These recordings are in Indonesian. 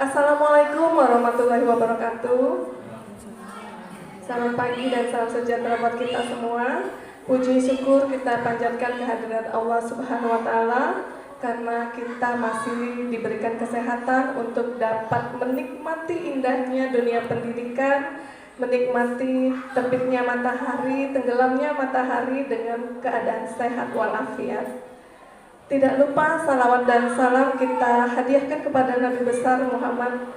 Assalamualaikum warahmatullahi wabarakatuh. Selamat pagi dan salam sejahtera buat kita semua. Puji syukur kita panjatkan kehadirat Allah Subhanahu wa taala karena kita masih diberikan kesehatan untuk dapat menikmati indahnya dunia pendidikan, menikmati terbitnya matahari, tenggelamnya matahari dengan keadaan sehat walafiat. Tidak lupa salawat dan salam kita hadiahkan kepada Nabi besar Muhammad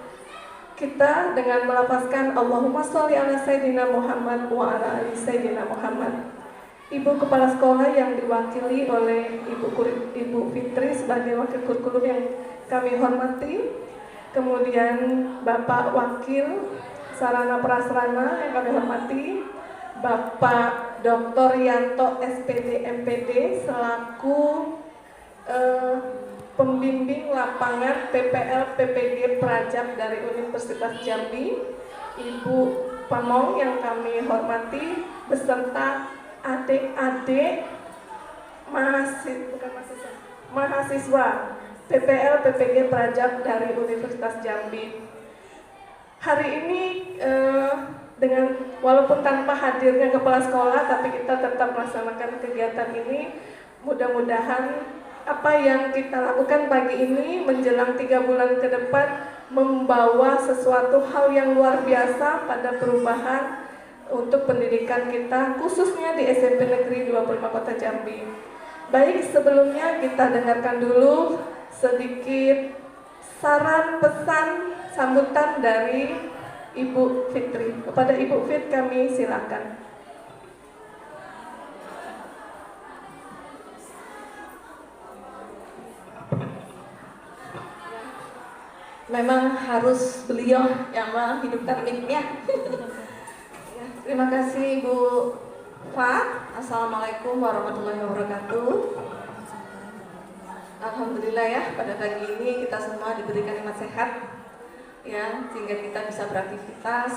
kita dengan melafazkan Allahumma sholli ala Sayyidina Muhammad wa ala ali Sayyidina Muhammad. Ibu Kepala Sekolah yang diwakili oleh Ibu Fitri sebagai Wakil Kurikulum yang kami hormati, kemudian Bapak Wakil Sarana Prasarana yang kami hormati, Bapak Dr. Yanto SPD MPD selaku pembimbing lapangan PPL PPG Prajab dari Universitas Jambi, Ibu Pamong yang kami hormati, beserta adik-adik mahasiswa PPL PPG Prajab dari Universitas Jambi. Hari ini dengan walaupun tanpa hadirnya kepala sekolah, tapi kita tetap melaksanakan kegiatan ini. Mudah-mudahan apa yang kita lakukan pagi ini menjelang 3 bulan ke depan membawa sesuatu hal yang luar biasa pada perubahan untuk pendidikan kita, khususnya di SMP Negeri 25 Kota Jambi. Baik, sebelumnya kita dengarkan dulu sedikit saran pesan sambutan dari Ibu Fitri. Kepada Ibu Fit kami silakan. Memang harus beliau yang menghidupkan mic-nya. Terima kasih Ibu Fa. Assalamualaikum warahmatullahi wabarakatuh. Alhamdulillah ya, pada pagi ini kita semua diberikan nikmat sehat ya, sehingga kita bisa beraktivitas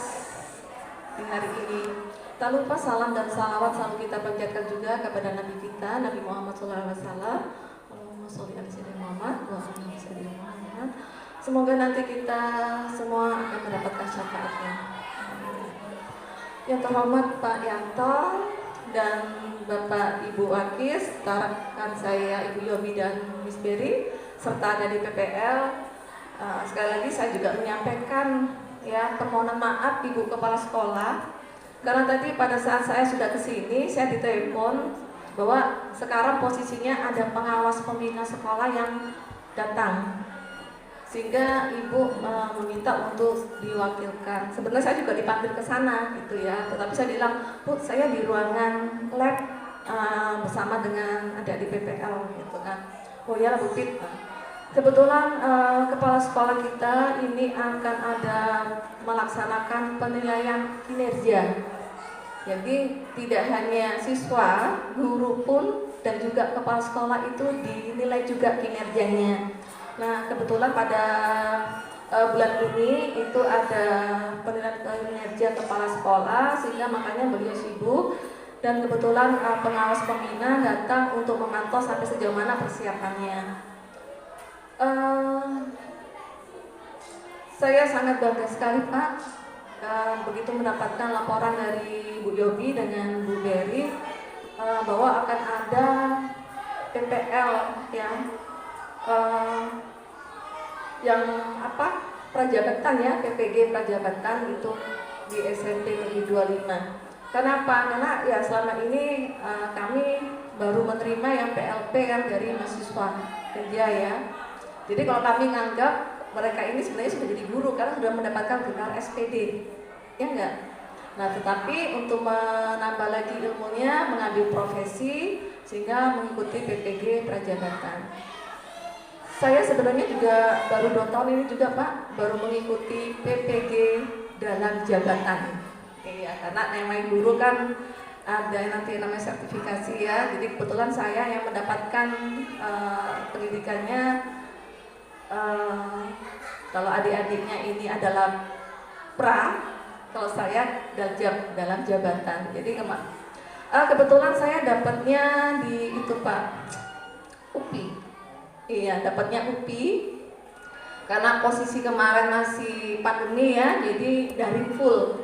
di hari ini. Tak lupa salam dan salawat selalu kita panjatkan juga kepada Nabi kita, Nabi Muhammad SAW. Allahumma sholli ala sayyidina Muhammad wa ala sayyidina Muhammad. Semoga nanti kita semua akan mendapatkan syafaatnya. Yang terhormat Pak Yanto dan Bapak Ibu Wakis, rekan saya Ibu Yobi dan Miss Berry, serta ada di PPL. Sekali lagi saya juga menyampaikan ya permohonan maaf Ibu Kepala Sekolah, karena tadi pada saat saya sudah kesini saya ditelepon bahwa sekarang posisinya ada pengawas pembina sekolah yang datang, sehingga Ibu meminta untuk diwakilkan. Sebenarnya saya juga dipanggil ke sana gitu ya, tetapi saya bilang, Bu, saya di ruangan lab bersama dengan adik di PPL gitu kan. Oh ya Bu Fit, kebetulan kepala sekolah kita ini akan ada melaksanakan penilaian kinerja. Jadi tidak hanya siswa, guru pun dan juga kepala sekolah itu dinilai juga kinerjanya. Nah, kebetulan pada bulan ini itu ada penilaian kinerja kepala sekolah, sehingga makanya beliau sibuk, dan kebetulan pengawas pembina datang untuk memantau sampai sejauh mana persiapannya. Saya sangat bangga sekali Pak, begitu mendapatkan laporan dari Bu Yobi dengan Bu Berry bahwa akan ada PPL ya. Yang prajabatan ya, PPG prajabatan itu di SMP Negeri 25. Kenapa? Karena ya selama ini kami baru menerima yang PLP kan dari mahasiswa kerja ya. Jadi kalau kami nganggap mereka ini sebenarnya sudah jadi guru karena sudah mendapatkan gelar SPD, ya enggak? Nah, tetapi untuk menambah lagi ilmunya, mengambil profesi sehingga mengikuti PPG prajabatan. Saya sebenarnya juga baru 2 tahun ini juga Pak, baru mengikuti PPG dalam jabatan. Iya, karena namanya guru kan ada nanti namanya sertifikasi ya. Jadi kebetulan saya yang mendapatkan pendidikannya, kalau adik-adiknya ini adalah kalau saya dalam jabatan. Jadi kebetulan saya dapatnya di itu Pak, UPI. Iya, dapatnya UPI karena posisi kemarin masih pandemi ya, jadi daring full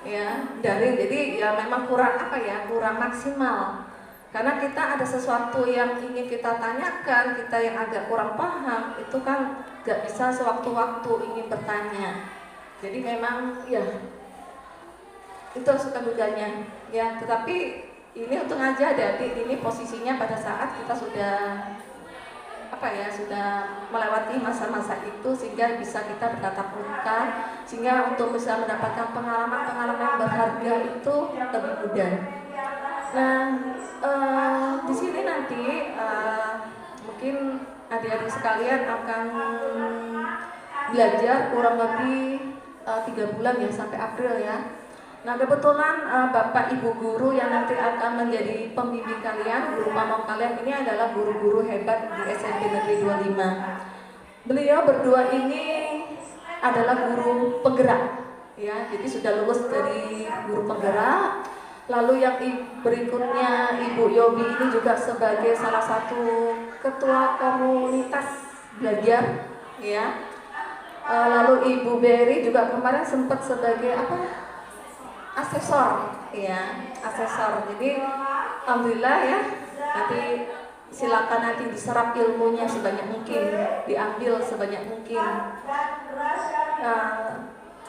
ya, daring. Jadi ya memang kurang kurang maksimal, karena kita ada sesuatu yang ingin kita tanyakan, kita yang agak kurang paham itu kan gak bisa sewaktu-waktu ingin bertanya. Jadi memang ya itu suka duganya ya, tetapi ini untung aja adik-adik ini posisinya pada saat kita sudah sudah melewati masa-masa itu, sehingga bisa kita bertatap muka, sehingga untuk bisa mendapatkan pengalaman-pengalaman yang berharga itu lebih mudah. Nah, di sini nanti mungkin adik-adik sekalian akan belajar kurang lebih 3 bulan ya, sampai April ya. Nah, kebetulan Bapak Ibu guru yang nanti akan menjadi pembimbing kalian, guru pamong kalian ini adalah guru-guru hebat di SMP Negeri 25. Beliau berdua ini adalah guru penggerak ya, jadi sudah lulus dari guru penggerak. Lalu yang berikutnya Ibu Yobi ini juga sebagai salah satu ketua komunitas belajar ya. Lalu Ibu Berry juga kemarin sempat sebagai asesor ya, asesor. Jadi alhamdulillah ya, nanti silakan nanti diserap ilmunya sebanyak mungkin, diambil sebanyak mungkin.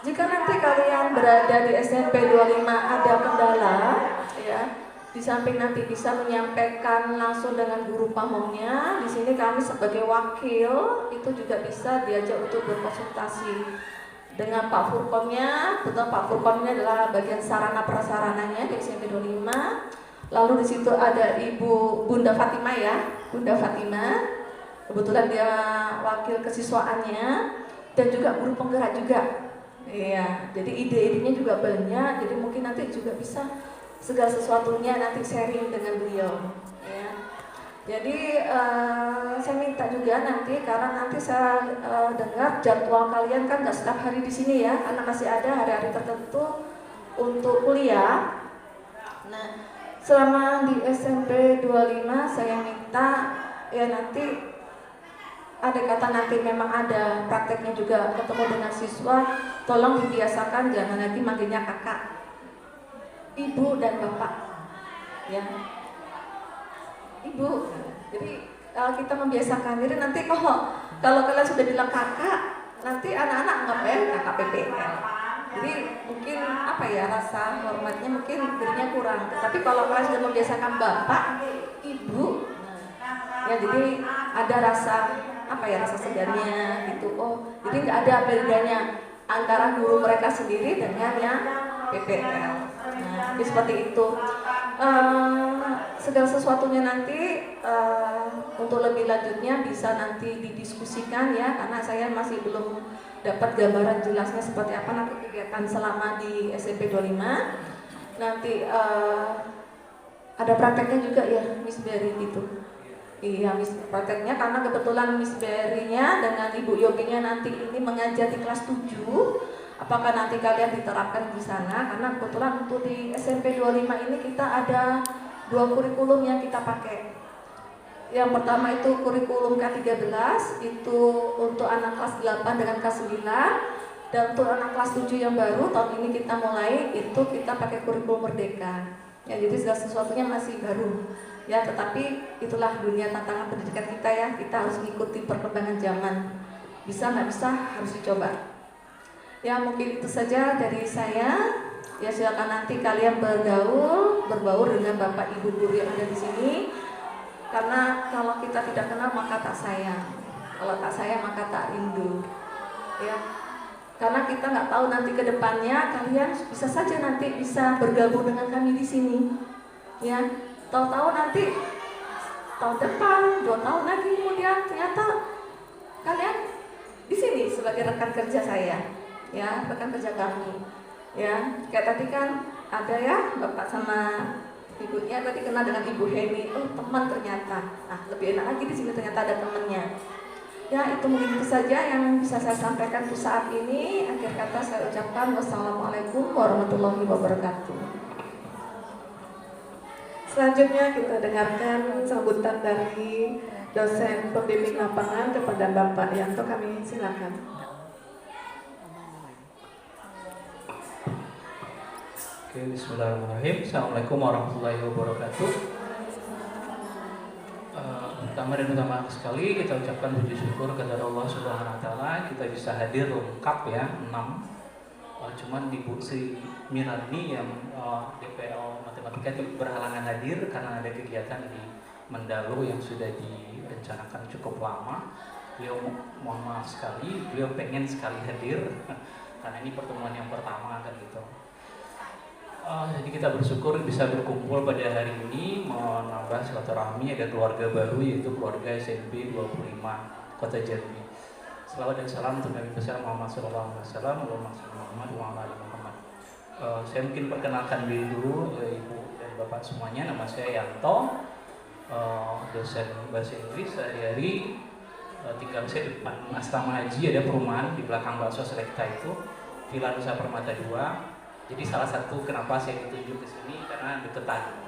Jika nanti kalian berada di SMP 25 ada kendala ya, di samping nanti bisa menyampaikan langsung dengan guru pamongnya, di sini kami sebagai wakil itu juga bisa diajak untuk berkonsultasi dengan Pak Furkomnya. Betul, Pak Furkom ini adalah bagian sarana prasarananya di SMP 25. Lalu di situ ada Ibu Bunda Fatima ya, Bunda Fatima. Kebetulan dia wakil kesiswaannya dan juga guru penggerak juga. Iya, jadi ide-idenya juga banyak. Jadi mungkin nanti juga bisa segala sesuatunya nanti sharing dengan beliau. Ya. Jadi saya minta juga nanti, karena nanti saya dengar jadwal kalian kan nggak setiap hari di sini ya, karena masih ada hari-hari tertentu untuk kuliah. Nah, selama di SMP 25 saya minta ya nanti ada kata nanti memang ada prakteknya juga ketemu dengan siswa, tolong dibiasakan jangan nanti manggilnya kakak, ibu dan bapak ya. Ibu, jadi kita membiasakan diri. Nanti kalau kalian sudah bilang kakak, nanti anak-anak anggap kakak PPL. Jadi mungkin rasa hormatnya mungkin dirinya kurang. Tapi kalau kalian sudah membiasakan bapak, ibu, ya jadi ada rasa rasa segarnya gitu. Oh, jadi nggak ada bedanya antara guru mereka sendiri dengan yang PPL. Nah, jadi seperti itu. Segala sesuatunya nanti untuk lebih lanjutnya bisa nanti didiskusikan ya, karena saya masih belum dapat gambaran jelasnya seperti apa nanti kegiatan selama di SMP 25. Nanti ada prakteknya juga ya Miss Berry gitu. Iya, Miss prakteknya, karena kebetulan Miss Berry-nya dengan Ibu Yoginya nanti ini mengajar di kelas 7. Apakah nanti kalian diterapkan di sana? Karena kebetulan untuk di SMP 25 ini kita ada 2 kurikulum yang kita pakai. Yang pertama itu kurikulum K13, itu untuk anak kelas 8 dengan kelas 9. Dan untuk anak kelas 7 yang baru tahun ini kita mulai, itu kita pakai kurikulum Merdeka. Ya, jadi segala sesuatunya masih baru. Ya, tetapi itulah dunia tantangan pendidikan kita ya. Kita harus mengikuti perkembangan zaman. Bisa nggak bisa harus dicoba. Ya, mungkin itu saja dari saya. Ya, silakan nanti kalian berbaur dengan Bapak Ibu guru yang ada di sini. Karena kalau kita tidak kenal maka tak sayang. Kalau tak sayang maka tak rindu. Ya. Karena kita nggak tahu nanti ke depannya kalian bisa saja nanti bisa bergabung dengan kami di sini. Ya. Tahu-tahu nanti tahun depan, 2 tahun lagi kemudian ternyata kalian di sini sebagai rekan kerja saya. Ya, rekan kerja kami. Ya, kayak tadi kan ada ya Bapak sama ibunya tadi kenal dengan Ibu Heni. Oh, teman ternyata. Nah, lebih enak lagi di sini ternyata ada temannya. Ya, itu mungkin itu saja yang bisa saya sampaikan untuk saat ini. Akhir kata saya ucapkan wassalamualaikum warahmatullahi wabarakatuh. Selanjutnya kita dengarkan sambutan dari dosen pembimbing lapangan kepada Bapak Yanto, kami silakan. Oke, bismillahirrahmanirrahim. Assalamualaikum warahmatullahi wabarakatuh. Pertama dan utama sekali kita ucapkan puji syukur kepada Allah Subhanahu wa taala, kita bisa hadir lengkap ya, 6. Cuman di Bu Sri Mirani yang DPL Matematika itu berhalangan hadir karena ada kegiatan di Mendalu yang sudah direncanakan cukup lama. Beliau mohon maaf sekali, beliau pengen sekali hadir karena ini pertemuan yang pertama kan gitu. Jadi kita bersyukur bisa berkumpul pada hari ini menambah silaturahmi. Ada keluarga baru yaitu keluarga SMP 25 Kota Jambi. Selawat dan salam untuk Nabi besar Muhammad SAW. Allahumma shalli Muhammad wa ala ali Muhammad. Saya mungkin perkenalkan diri dulu Ibu dan Bapak semuanya. Nama saya Yanto, dosen bahasa Inggris. Sehari-hari tinggal saya di depan asrama haji, ada perumahan di belakang Bakso Selekta itu, Villa Nusa Permata 2. Jadi salah satu kenapa saya ditunjuk ke sini karena deketan.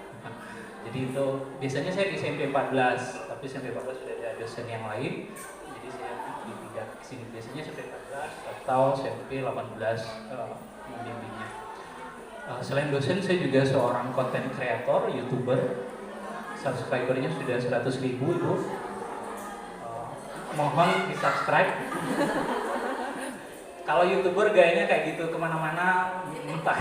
Jadi itu biasanya saya di SMP 14, tapi SMP 14 sudah ada dosen yang lain. Jadi saya dipindah ke sini biasanya SMP 14 atau SMP 18 membimbingnya. Selain dosen saya juga seorang content creator, YouTuber. Subscribernya sudah 100.000 Ibu. Mohon di-subscribe. Kalau YouTuber gayanya kayak gitu, kemana-mana mentah.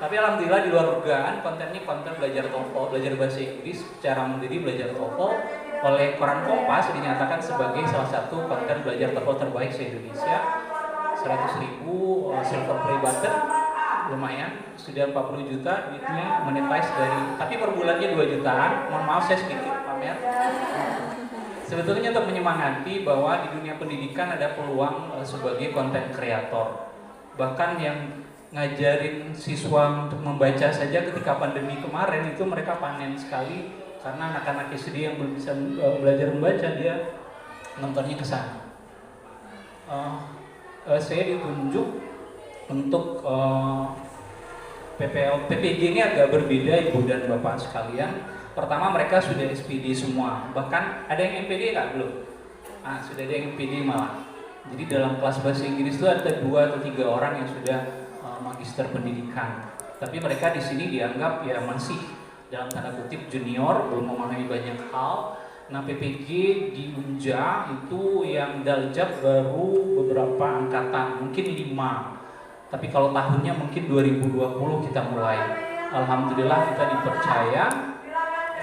Tapi alhamdulillah di luar dugaan, konten ini konten belajar TOEFL, belajar bahasa Inggris secara mandiri, belajar TOEFL oleh Koran Kompas dinyatakan sebagai salah satu konten belajar TOEFL terbaik se-Indonesia. 100.000 silver play button, lumayan, sudah 40 juta duitnya, monetize dari, tapi per bulannya 2 jutaan. Mohon maaf saya sedikit pamer. Sebetulnya untuk menyemangati bahwa di dunia pendidikan ada peluang sebagai konten kreator. Bahkan yang ngajarin siswa untuk membaca saja ketika pandemi kemarin itu mereka panen sekali karena anak-anak SD yang belum bisa belajar membaca dia nontonnya ke sana. Saya ditunjuk untuk PPG ini agak berbeda Ibu dan Bapak sekalian. Pertama mereka sudah SPD semua, bahkan ada yang MPD nggak belum? Sudah ada yang MPD malah. Jadi dalam kelas bahasa Inggris itu ada 2 atau 3 orang yang sudah magister pendidikan. Tapi mereka di sini dianggap ya masih dalam tanda kutip junior, belum memahami banyak hal. Nah PPG di Unja itu yang daljab baru beberapa angkatan, mungkin 5. Tapi kalau tahunnya mungkin 2020 kita mulai. Alhamdulillah kita dipercaya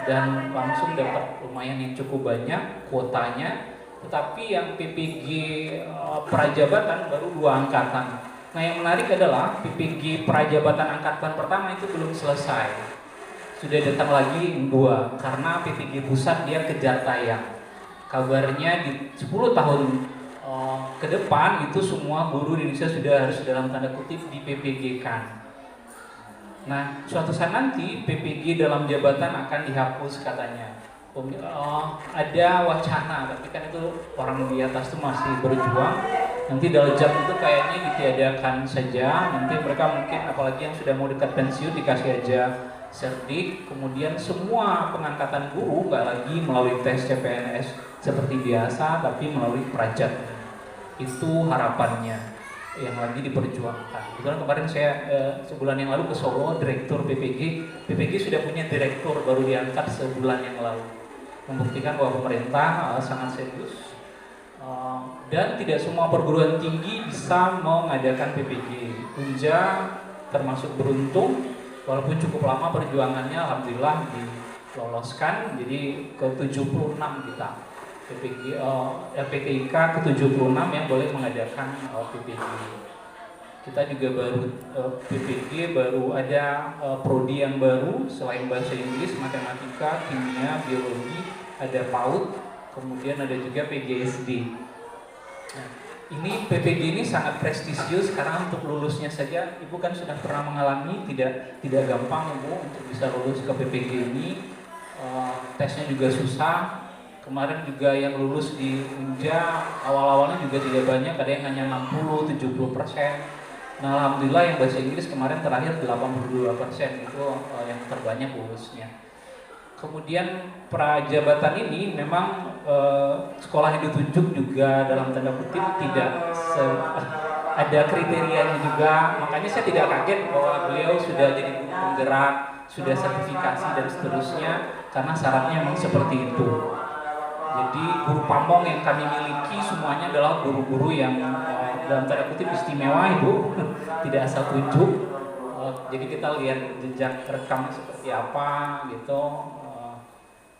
dan langsung dapat lumayan yang cukup banyak kuotanya. Tetapi yang PPG prajabatan baru 2 angkatan. Nah yang menarik adalah PPG prajabatan angkatan pertama itu belum selesai. Sudah datang lagi 2 karena PPG pusat dia kejar tayang. Kabarnya di 10 tahun ke depan itu semua guru di Indonesia sudah harus dalam tanda kutip di PPG kan. Nah, suatu saat nanti PPG dalam jabatan akan dihapus katanya. Ada wacana, tapi kan itu orang di atas itu masih berjuang. Nanti daljab itu kayaknya ditiadakan saja. Nanti mereka mungkin apalagi yang sudah mau dekat pensiun dikasih aja serdik. Kemudian semua pengangkatan guru nggak lagi melalui tes CPNS seperti biasa, tapi melalui prajab. Itu harapannya yang lagi diperjuangkan. Kebetulan kemarin saya sebulan yang lalu ke Solo, direktur PPG sudah punya direktur baru diangkat sebulan yang lalu, membuktikan bahwa pemerintah sangat serius dan tidak semua perguruan tinggi bisa mengadakan PPG. Unja termasuk beruntung, walaupun cukup lama perjuangannya, alhamdulillah diloloskan, jadi ke 76 kita. PPG, LPTIK ke-76 yang boleh mengadakan PPG. Kita juga baru PPG baru ada prodi yang baru selain bahasa Inggris, matematika, kimia, biologi, ada PAUD, kemudian ada juga PGSD. Nah, ini PPG ini sangat prestisius karena untuk lulusnya saja Ibu kan sudah pernah mengalami tidak gampang Ibu untuk bisa lulus ke PPG ini. Tesnya juga susah. Kemarin juga yang lulus di Unja awal-awalnya juga tidak banyak, ada yang hanya 60-70%. Nah alhamdulillah yang bahasa Inggris kemarin terakhir 82% itu yang terbanyak lulusnya. kemudian prajabatan ini memang sekolah yang ditunjuk juga dalam tanda kutip tidak ada kriterianya juga, makanya saya tidak kaget bahwa beliau sudah jadi guru penggerak, sudah sertifikasi dan seterusnya, karena syaratnya memang seperti itu. Jadi guru pamong yang kami miliki semuanya adalah guru-guru yang dalam tanda kutip istimewa, Ibu, tidak asal tunjuk. Jadi kita lihat jejak rekam seperti apa gitu.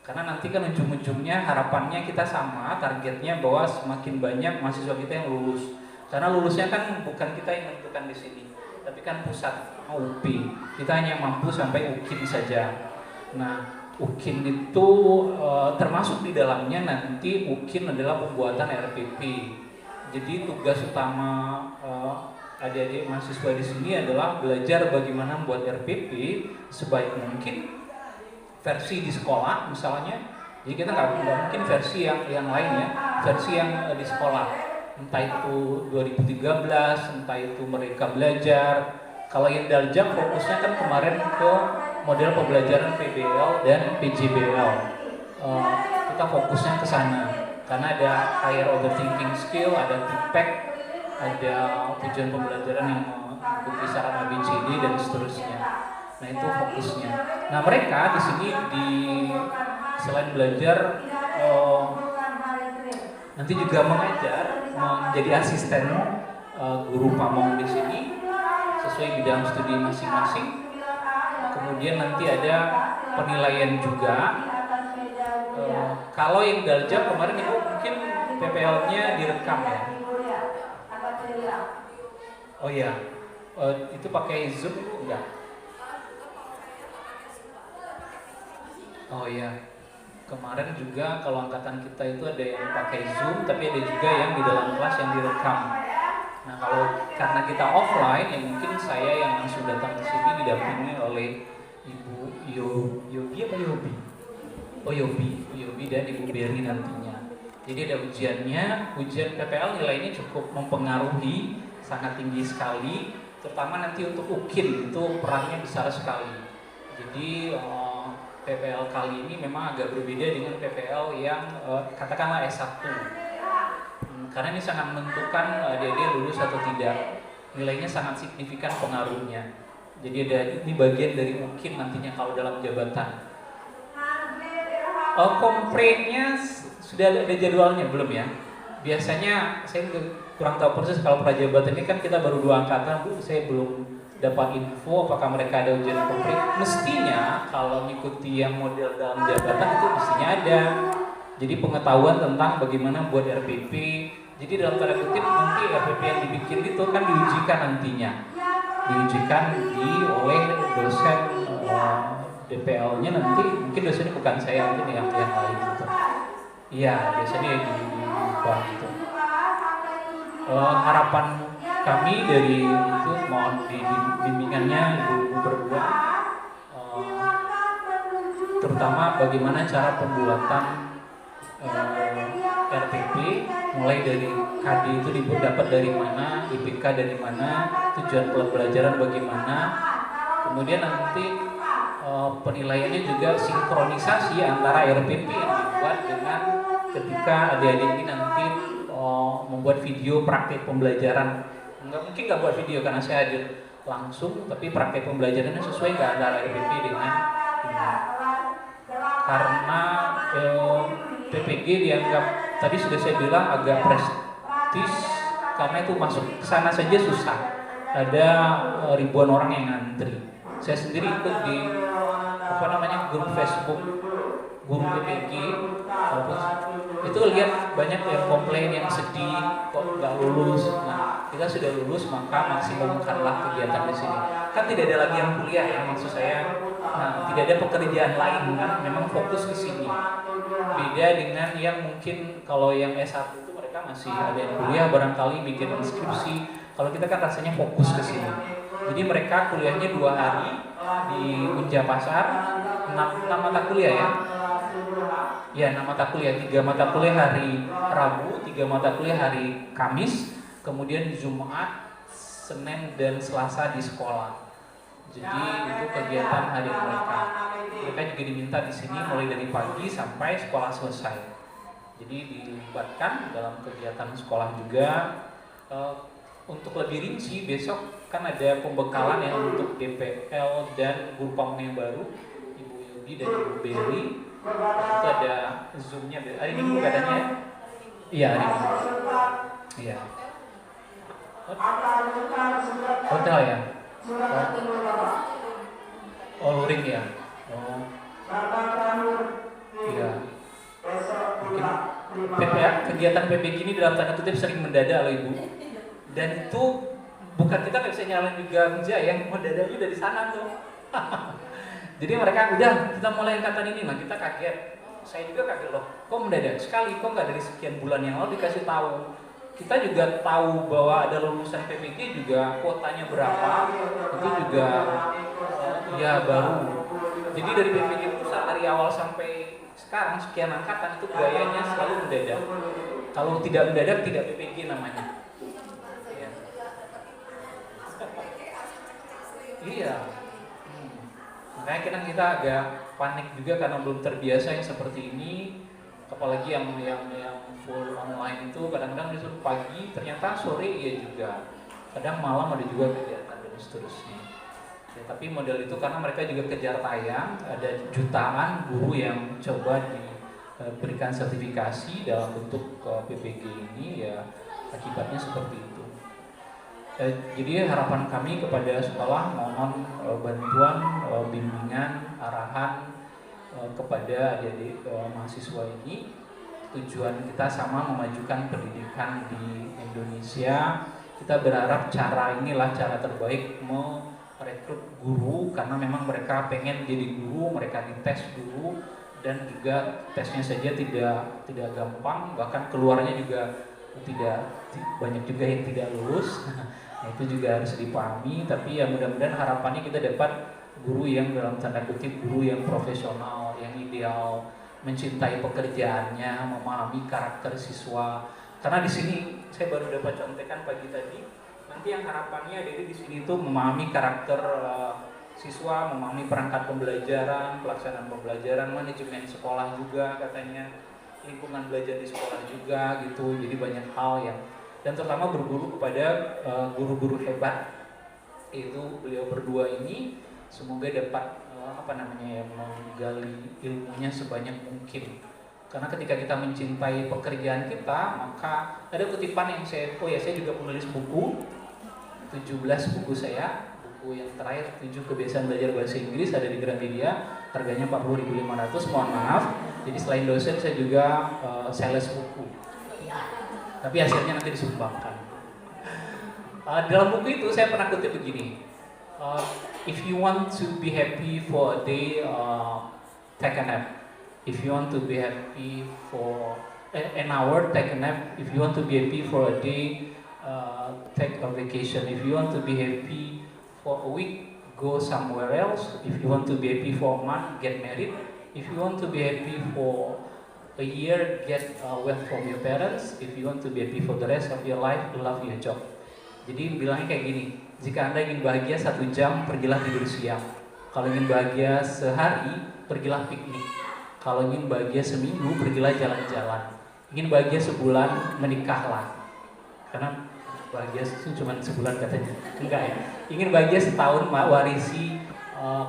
Karena nanti kan ujung-ujungnya harapannya kita sama, targetnya bahwa semakin banyak mahasiswa kita yang lulus. Karena lulusnya kan bukan kita yang menentukan di sini, tapi kan pusat UPI. Kita hanya mampu sampai UKIN saja. Nah, UKIN itu termasuk di dalamnya nanti UKIN adalah pembuatan RPP. Jadi tugas utama adik-adik mahasiswa di sini adalah belajar bagaimana membuat RPP sebaik mungkin, versi di sekolah misalnya. Jadi kita nggak mungkin versi yang lainnya, versi yang di sekolah. Entah itu 2013, entah itu mereka belajar. Kalau yang Daljak fokusnya kan kemarin ke model pembelajaran PBL dan PJBL. Kita fokusnya ke sana karena ada higher overthinking skill, ada TPEC, ada tujuan pembelajaran yang mengikuti syarat ABCD dan seterusnya. Nah itu fokusnya. Nah mereka di sini selain belajar nanti juga mengajar, menjadi asisten guru pamong di sini sesuai bidang studi masing-masing. Kemudian nanti ada penilaian juga. Kalau yang Daljak kemarin Ibu mungkin PPL-nya direkam ya. Oh iya, itu pakai Zoom enggak? Oh iya. Kemarin juga kalau angkatan kita itu ada yang pakai Zoom, tapi ada juga yang di dalam kelas yang direkam. Nah kalau karena kita offline, ya mungkin saya yang langsung datang ke sini didampingi oleh Ibu Yobi apa Yobi? Oh Yobi dan Ibu Berry nantinya. Jadi ada ujiannya, ujian PPL nilainya cukup mempengaruhi, sangat tinggi sekali, terutama nanti untuk UKIN itu perannya besar sekali. Jadi PPL kali ini memang agak berbeda dengan PPL yang katakanlah S1. Karena ini sangat menentukan dia lulus atau tidak. Nilainya sangat signifikan pengaruhnya. Jadi ini bagian dari UKIN nantinya kalau dalam jabatan. Komplainnya sudah ada jadwalnya belum ya? Biasanya saya kurang tahu persis kalau prajabatan ini kan kita baru 2 angkatan, Bu, saya belum dapat info apakah mereka ada ujian komplit. Mestinya kalau mengikuti yang model dalam jabatan itu mestinya ada. Jadi pengetahuan tentang bagaimana buat RPP. Jadi dalam tanda kutip nanti RPP yang dibikin itu kan diujikan nantinya. Diujikan oleh dosen DPL-nya nanti. Mungkin dosennya bukan saya, mungkin yang lain gitu. Iya, biasanya di bank gitu. Harapan kami dari itu mohon bimbingannya Ibu berdua, terutama bagaimana cara pembuatan RPP, mulai dari KD itu dapat dari mana, IPK dari mana, tujuan pembelajaran bagaimana, kemudian nanti penilaiannya juga sinkronisasi antara RPP yang dibuat dengan ketika adik-adik ini nanti membuat video praktik pembelajaran. Nggak buat video karena saya hadir langsung, tapi praktek pembelajarannya sesuai nggak antara RPP dengan ini. Karena PPG dianggap tadi sudah saya bilang agak prestis karena itu masuk ke sana saja susah. Ada ribuan orang yang ngantri. Saya sendiri ikut di grup Facebook guru PPG, itu lihat banyak yang komplain, yang sedih kok nggak lulus. Nah, kita sudah lulus maka maksimumkanlah kegiatan di sini. Kan tidak ada lagi yang kuliah ya, maksud saya. Nah, tidak ada pekerjaan lain kan, memang fokus ke sini. Beda dengan yang mungkin kalau yang S1 itu mereka masih ada yang kuliah, barangkali bikin skripsi. Kalau kita kan rasanya fokus ke sini. Jadi mereka kuliahnya 2 hari di Unjapasar, 6 mata kuliah ya. Ya, 6 mata kuliah, 3 mata kuliah hari Rabu, 3 mata kuliah hari Kamis, kemudian Jumat, Senin dan Selasa di sekolah. Jadi itu kegiatan hari mereka. Mereka juga diminta di sini mulai dari pagi sampai sekolah selesai. Jadi dilibatkan dalam kegiatan sekolah juga. Untuk lebih rinci, besok kan ada pembekalan ya untuk DPL dan guru PAM yang baru, Ibu Yobi dan Ibu Berry. Itu ada zoomnya. Hari Minggu katanya ya? Iya, hari Minggu. Iya. Hotel ya? Oh, luring ya? Oh. Iya. Mungkin kegiatan PBG ini dalam tanda kutip sering mendadak loh Ibu. Dan itu bukan kita nggak bisa nyalain juga Mja yang mendadaknya dari sana tuh. Jadi mereka udah kita mulai angkatan ini, nah kita kaget. Saya juga kaget loh, kok mendadak sekali, kok nggak dari sekian bulan yang lalu dikasih tahu. Kita juga tahu bahwa ada lulusan PPG juga kuotanya berapa, itu juga ya baru. Jadi dari PPG pusat dari awal sampai sekarang sekian angkatan itu gayanya selalu mendadak. Kalau tidak mendadak tidak PPG namanya. Iya. Makanya kita agak panik juga karena belum terbiasa yang seperti ini. Apalagi yang full online itu kadang-kadang disuruh pagi, ternyata sore iya juga. Kadang malam ada juga kegiatan dan seterusnya. Ya, tapi model itu karena mereka juga kejar tayang, ada jutaan guru yang coba diberikan sertifikasi dalam bentuk PPG ini, ya akibatnya seperti itu. Jadi harapan kami kepada sekolah mohon bantuan, bimbingan, arahan kepada adik-adik mahasiswa ini. Tujuan kita sama memajukan pendidikan di Indonesia. Kita berharap cara inilah cara terbaik merekrut guru karena memang mereka pengen jadi guru, mereka dites dulu dan juga tesnya saja tidak gampang, bahkan keluarnya juga tidak banyak juga yang tidak lulus. Nah, itu juga harus dipahami, tapi ya mudah-mudahan harapannya kita dapat guru yang dalam tanda kutip guru yang profesional, yang ideal, mencintai pekerjaannya, memahami karakter siswa. Karena di sini saya baru dapat contekan pagi tadi, nanti yang harapannya dari di sini itu memahami karakter siswa, memahami perangkat pembelajaran, pelaksanaan pembelajaran, manajemen sekolah juga katanya, lingkungan belajar di sekolah juga gitu. Jadi banyak hal yang, dan terutama berguru kepada guru-guru hebat, yaitu beliau berdua ini semoga dapat menggali ilmunya sebanyak mungkin. Karena ketika kita mencintai pekerjaan kita, maka ada kutipan yang saya juga penulis buku 17 buku saya, buku yang terakhir 7 kebiasaan belajar bahasa Inggris ada di Gramedia, harganya 40.500, mohon maaf. Jadi selain dosen saya juga sales buku. Tapi hasilnya nanti disumbangkan. Dalam buku itu saya pernah kutip begini, if you want to be happy for a day, take a nap. If you want to be happy for an hour, take a nap. If you want to be happy for a day, take a vacation. If you want to be happy for a week, go somewhere else. If you want to be happy for a month, get married. If you want to be happy for a year, get wealth from your parents. If you want to be happy for the rest of your life, love your job. Jadi bilangnya kayak gini, jika Anda ingin bahagia 1 jam, pergilah tidur siang. Kalau ingin bahagia sehari, pergilah piknik. Kalau ingin bahagia seminggu, pergilah jalan-jalan. Ingin bahagia sebulan, menikahlah. Karena bahagia itu cuma sebulan katanya. Enggak ya. Ingin bahagia setahun, warisi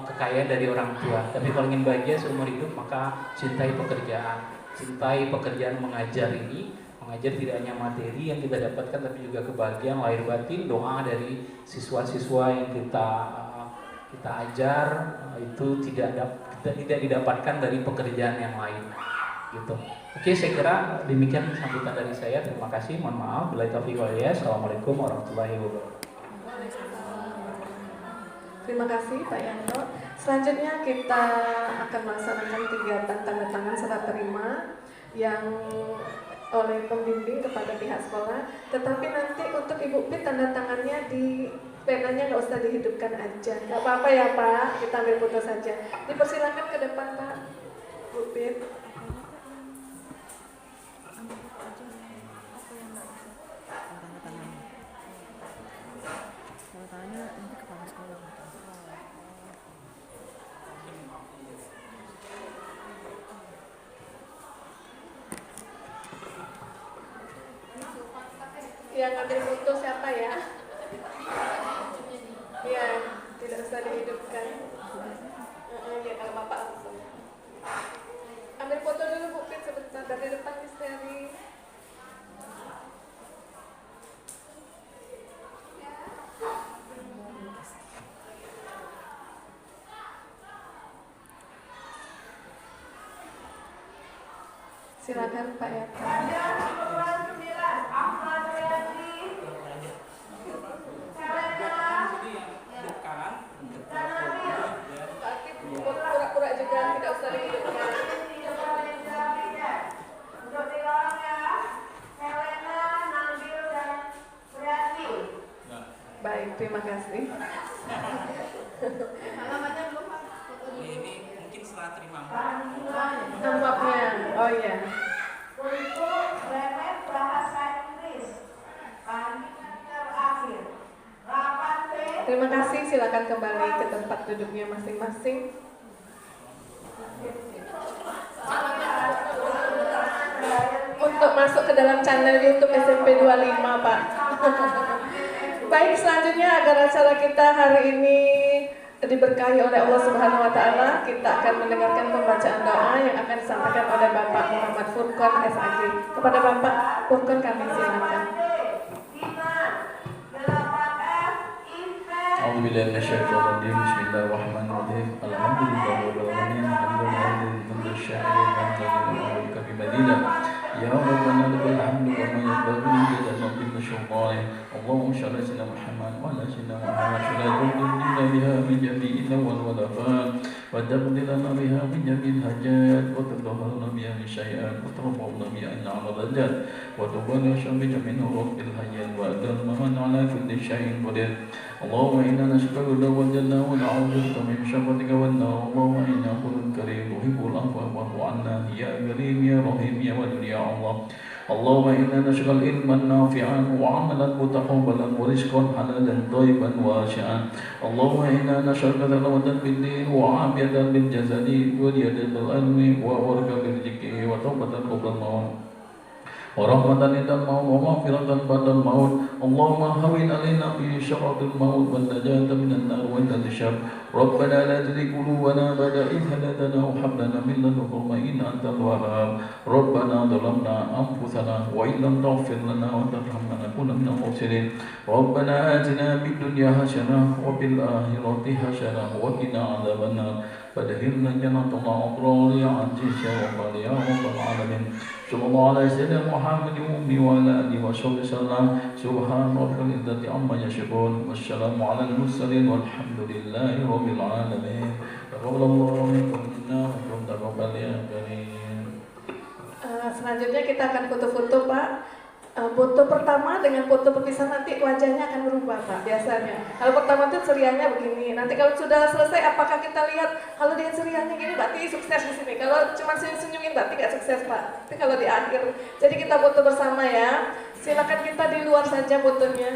kekayaan dari orang tua. Tapi kalau ingin bahagia seumur hidup, maka cintai pekerjaan. Cintai pekerjaan mengajar ini. Mengajar tidak hanya materi yang kita dapatkan, tapi juga kebahagiaan lahir batin, doa dari siswa-siswa yang kita ajar itu tidak didapatkan dari pekerjaan yang lain, gitu. Oke, saya kira demikian sambutan dari saya. Terima kasih. Mohon maaf. Billahi taufiq wal hidayah. Assalamualaikum warahmatullahi wabarakatuh. Terima kasih Pak Yanto. Selanjutnya kita akan melaksanakan kegiatan tanda tangan serah terima yang oleh pembimbing kepada pihak sekolah. Tetapi nanti untuk Ibu Pit tanda tangannya di penanya nggak usah dihidupkan aja. Nggak apa-apa ya Pak, kita ambil foto saja. Dipersilakan ke depan Pak, Bu Pit. yang ambil foto siapa ya? Iya, tidak usah dihidupkan. Ya kalau Bapak langsung. Ambil foto dulu Bu Pit sebentar dari depan misteri. Silakan Pak ya. Pura-pura juga tidak usah dihidupkan. Baik, terima kasih. Ini mungkin setelah terima. Amplopnya, oh iya. Untuk remet bahasa Inggris kami terakhir 8P. Terima kasih, silakan kembali ke tempat duduknya masing-masing. Untuk masuk ke dalam channel YouTube SMP 25, Pak. Baik, selanjutnya agar acara kita hari ini diberkahi oleh Allah Subhanahu wa taala, kita akan mendengarkan pembacaan doa yang akan disampaikan oleh Bapak Muhammad Furqon SAG. Kepada Bapak Furqon kami silakan. A'udzubillahi minasyaitonir rajim. Bismillahirrahmanirrahim. Alhamdulillahirabbil alamin. Hamdan syai'an wa kafi madinah. Ya Rabbana lakal hamdu wa ma yanbaghi li jalali syaitan. Allahumma shalli ala Muhammad wa ala sayyidina Muhammad. Shalla biha min jami'il awwal wal akhir. Wa taqdilana biha min jami'il hajat wa tadhharuna biha min syai'at wa tarfa'una biha ila darajat wa tuballighu bi jami'il rabbil hayy wa adal man ala kulli syai'in qadir. Allahumma inna nas'aluka wa jalla wa na'udzu bika min syarrika wan nar. Allahumma inna qulun karim tuhibbul afwa wa'fu 'anna ya karim ya rahim ya wadud ya Allah. Allahumma inna nas'aluka ilman nafi'an wa 'amalan mutaqabbalan wa rizqan halalan thayyiban wasi'an. Allahumma inna nas'aluka salawatan fid din wa 'afiyatan bil jasadi wa riyadatan bil ilmi wa warqa bil rizqi wa tawbatan qabla al-maut. ورحمة عند الموت ومغفرة بعد الموت. اللهم هون علينا في شرط الموت والنجاة من النار وإلى الشر. ربنا لا تزغ قلوبنا بعد إذ هديتنا وهب لنا من لدنك رحمة إنك أنت الوهاب. ربنا ظلمنا أنفسنا وإن لم تغفر لنا وترحمنا لنكون من الخاسرين. ربنا آتنا في الدنيا حسنة وفي الآخرة حسنة وقنا عذاب النار. فادخلنا جنة الأبرار يا عزيز يا غفار يا رب العالمين. صلى الله على سيدنا محمد وعلى آله وصحبه وسلم. سبحان ربك العزة عما يصفون والسلام على المرسلين والحمد لله رب العالمين. تقبل الله منكم منا وانتم تقبل يا كريم. Selanjutnya kita akan foto-foto, Pak. Foto pertama dengan foto perpisahan nanti wajahnya akan berubah, Pak, biasanya. Kalau pertama itu cerianya begini. Nanti kalau sudah selesai, apakah kita lihat kalau dia cerianya gini, berarti sukses di sini. Kalau cuma senyum-senyumin, berarti nggak sukses, Pak. Tapi kalau di akhir. Jadi kita foto bersama ya. Silakan kita di luar saja fotonya.